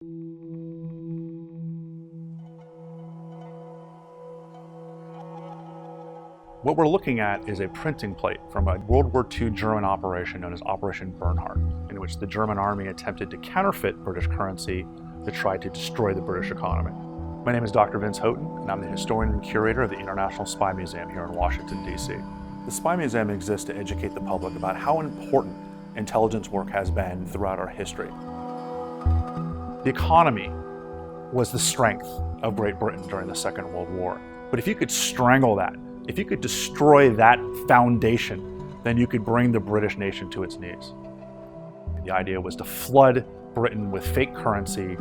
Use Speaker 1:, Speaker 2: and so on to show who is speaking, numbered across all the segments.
Speaker 1: What we're looking at is a printing plate from a World War II German operation known as Operation Bernhard, in which the German army attempted to counterfeit British currency to try to destroy the British economy. My name is Dr. Vince Houghton, and I'm the historian and curator of the International Spy Museum here in Washington, D.C. The Spy Museum exists to educate the public about how important intelligence work has been throughout our history. The economy was the strength of Great Britain during the Second World War. But if you could strangle that, if you could destroy that foundation, then you could bring the British nation to its knees. The idea was to flood Britain with fake currency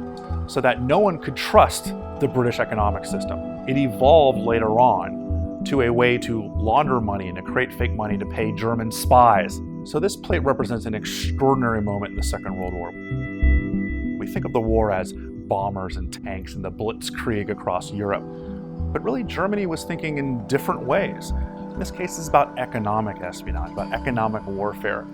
Speaker 1: so that no one could trust the British economic system. It evolved later on to a way to launder money and to create fake money to pay German spies. So this plate represents an extraordinary moment in the Second World War. We think of the war as bombers and tanks and the blitzkrieg across Europe. But really, Germany was thinking in different ways. In this case, it's about economic espionage, about economic warfare.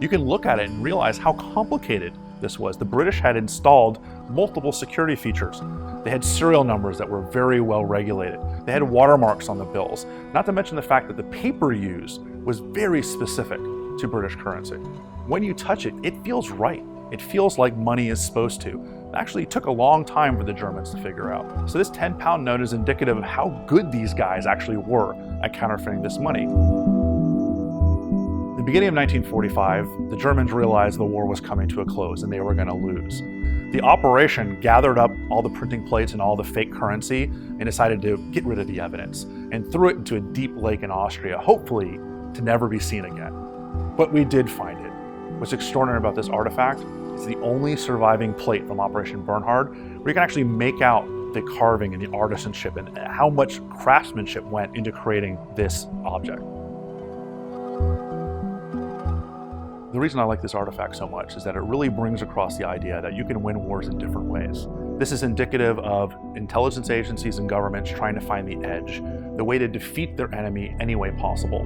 Speaker 1: You can look at it and realize how complicated this was. The British had installed multiple security features. They had serial numbers that were very well regulated. They had watermarks on the bills, not to mention the fact that the paper used was very specific to British currency. When you touch it, it feels right. It feels like money is supposed to. Actually, it took a long time for the Germans to figure out. So this 10-pound note is indicative of how good these guys actually were at counterfeiting this money. In the beginning of 1945, the Germans realized the war was coming to a close and they were going to lose. The operation gathered up all the printing plates and all the fake currency and decided to get rid of the evidence and threw it into a deep lake in Austria, hopefully to never be seen again. But we did find it. What's extraordinary about this artifact is the only surviving plate from Operation Bernhard where you can actually make out the carving and the artisanship and how much craftsmanship went into creating this object. The reason I like this artifact so much is that it really brings across the idea that you can win wars in different ways. This is indicative of intelligence agencies and governments trying to find the edge, the way to defeat their enemy any way possible.